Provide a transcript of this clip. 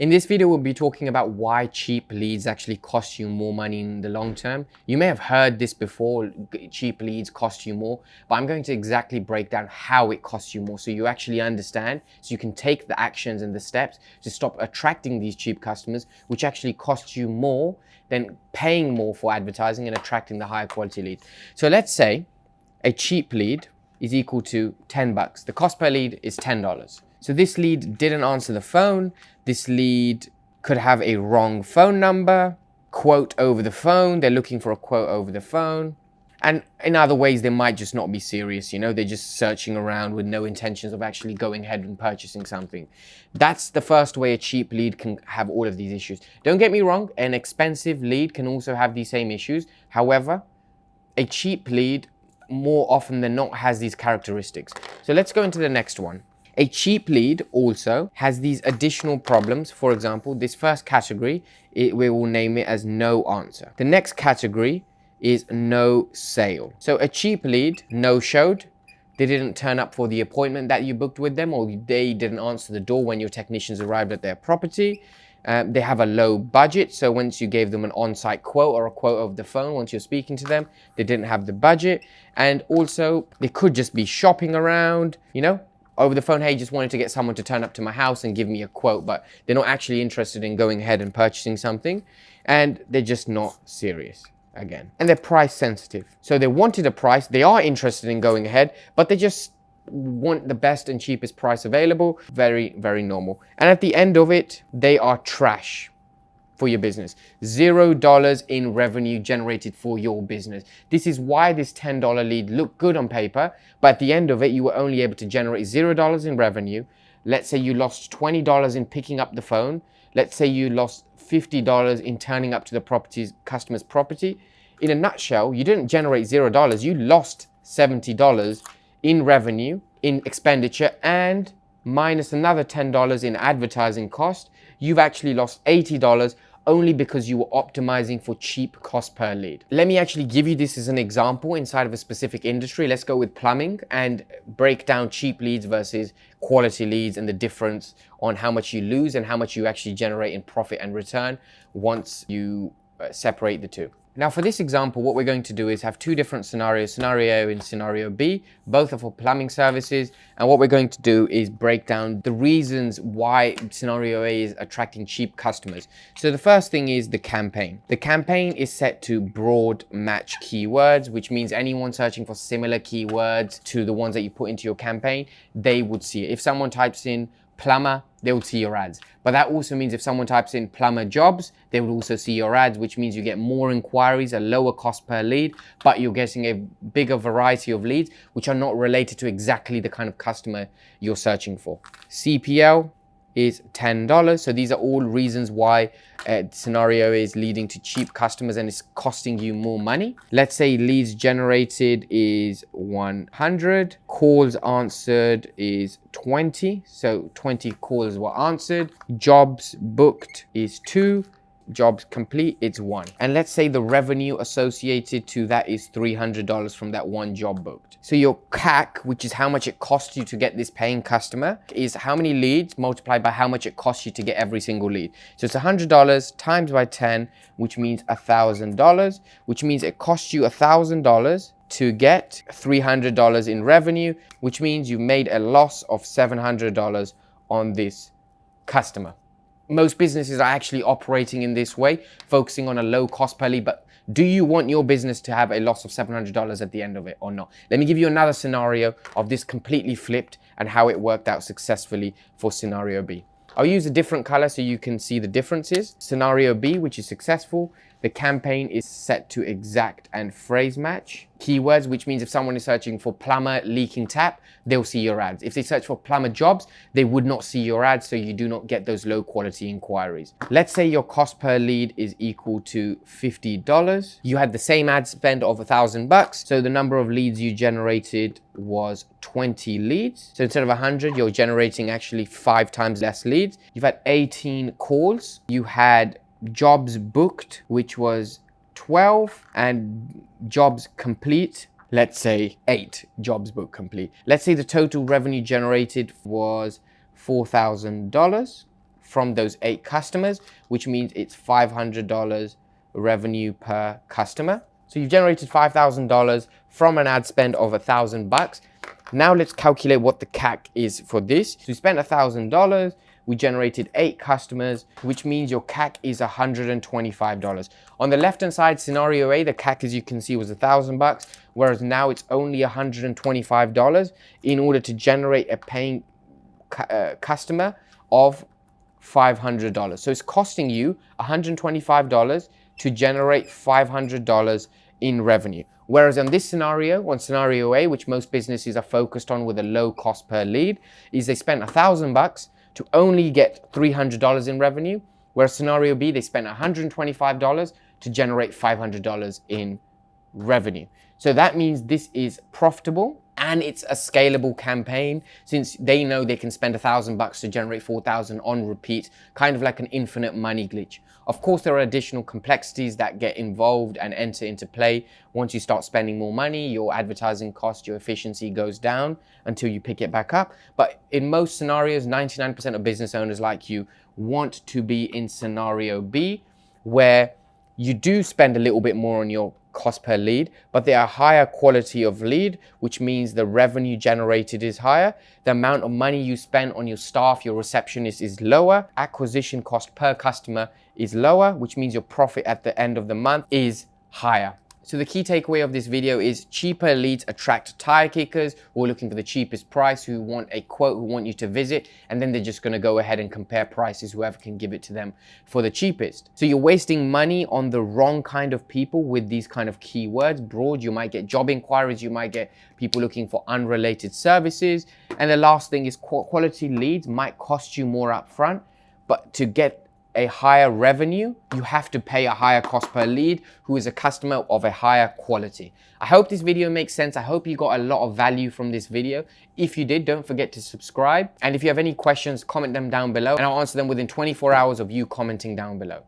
In this video, we'll be talking about why cheap leads actually cost you more money in the long term. You may have heard this before, cheap leads cost you more, but I'm going to exactly break down how it costs you more so you actually understand, so you can take the actions and the steps to stop attracting these cheap customers, which actually costs you more than paying more for advertising and attracting the higher quality lead. So let's say a cheap lead is equal to 10 bucks. The cost per lead is $10. So this lead didn't answer the phone. This lead could have a wrong phone number, quote over the phone. They're looking for a quote over the phone. And in other ways, they might just not be serious. You know, they're just searching around with no intentions of actually going ahead and purchasing something. That's the first way a cheap lead can have all of these issues. Don't get me wrong, an expensive lead can also have these same issues. However, a cheap lead more often than not has these characteristics. So let's go into the next one. A cheap lead also has these additional problems. For example, this first category, we will name it as no answer. The next category is no sale. So a cheap lead no-showed. They didn't turn up for the appointment that you booked with them, or they didn't answer the door when your technicians arrived at their property. They have a low budget, so once you gave them an on-site quote or a quote over the phone, once you're speaking to them, they didn't have the budget. And also, they could just be shopping around, you know, over the phone, hey, just wanted to get someone to turn up to my house and give me a quote, but they're not actually interested in going ahead and purchasing something, and they're just not serious again. And they're price sensitive. So they wanted a price, they are interested in going ahead, but they just want the best and cheapest price available. Very, very normal. And at the end of it, they are trash for your business. $0 in revenue generated for your business. This is why this $10 lead looked good on paper, but at the end of it, you were only able to generate $0 in revenue. Let's say you lost $20 in picking up the phone. Let's say you lost $50 in turning up to the customer's property. In a nutshell, you didn't generate $0. You lost $70 in revenue, in expenditure, and minus another $10 in advertising cost. You've actually lost $80 only because you were optimizing for cheap cost per lead. Let me actually give you this as an example inside of a specific industry. Let's go with plumbing and break down cheap leads versus quality leads and the difference on how much you lose and how much you actually generate in profit and return once you separate the two. Now for this example, what we're going to do is have two different scenarios, scenario A and scenario B. Both are for plumbing services. And what we're going to do is break down the reasons why scenario A is attracting cheap customers. So the first thing is the campaign. The campaign is set to broad match keywords, which means anyone searching for similar keywords to the ones that you put into your campaign, they would see it. If someone types in plumber, they will see your ads. But that also means if someone types in plumber jobs, they will also see your ads, which means you get more inquiries, a lower cost per lead, but you're getting a bigger variety of leads, which are not related to exactly the kind of customer you're searching for. CPL is $10. So these are all reasons why scenario is leading to cheap customers and it's costing you more money. Let's say leads generated is 100, calls answered is 20. So 20 calls were answered. Jobs booked is 2. Jobs complete, it's 1. And let's say the revenue associated to that is $300 from that one job booked. So your CAC, which is how much it costs you to get this paying customer, is how many leads multiplied by how much it costs you to get every single lead. So it's $100 times by 10, which means $1,000, which means it costs you $1,000 to get $300 in revenue, which means you've made a loss of $700 on this customer. Most businesses are actually operating in this way, focusing on a low cost per lead, but do you want your business to have a loss of $700 at the end of it or not? Let me give you another scenario of this completely flipped and how it worked out successfully for scenario B. I'll use a different color so you can see the differences. Scenario B, which is successful, the campaign is set to exact and phrase match keywords, which means if someone is searching for plumber leaking tap, they'll see your ads. If they search for plumber jobs, they would not see your ads, so you do not get those low quality inquiries. Let's say your cost per lead is equal to $50. You had the same ad spend of $1,000, so the number of leads you generated was 20 leads. So instead of 100, you're generating actually 5 times less leads. You've had 18 calls. You had jobs booked, which was 12, and jobs complete, let's say 8 jobs booked complete. Let's say the total revenue generated was $4,000. from those 8 customers, which means it's $500 revenue per customer. So you've generated $5,000 from an ad spend of $1,000. Now let's calculate what the CAC is for this. So we spent $1,000, we generated 8 customers, which means your CAC is $125. On the left-hand side, scenario A, the CAC, as you can see, was $1,000, whereas now it's only $125 in order to generate a paying customer of $500. So it's costing you $125 to generate $500 in revenue. Whereas on this scenario, on scenario A, which most businesses are focused on with a low cost per lead, is they spent $1,000 to only get $300 in revenue. Whereas scenario B, they spent $125 to generate $500 in revenue. So that means this is profitable and it's a scalable campaign, since they know they can spend $1,000 to generate 4,000 on repeat, kind of like an infinite money glitch. Of course, there are additional complexities that get involved and enter into play. Once you start spending more money, your advertising cost, your efficiency goes down until you pick it back up. But in most scenarios, 99% of business owners like you want to be in scenario B, where you do spend a little bit more on your cost per lead, but they are higher quality of lead, which means the revenue generated is higher. The amount of money you spend on your staff, your receptionist, is lower. Acquisition cost per customer is lower, which means your profit at the end of the month is higher. So the key takeaway of this video is cheaper leads attract tire kickers who are looking for the cheapest price, who want a quote, who want you to visit, and then they're just going to go ahead and compare prices, whoever can give it to them for the cheapest. So you're wasting money on the wrong kind of people with these kind of keywords. Broad, you might get job inquiries, you might get people looking for unrelated services. And the last thing is quality leads might cost you more upfront, but to get a higher revenue, you have to pay a higher cost per lead who is a customer of a higher quality. I hope this video makes sense. I hope you got a lot of value from this video. If you did, don't forget to subscribe. And if you have any questions, comment them down below and I'll answer them within 24 hours of you commenting down below.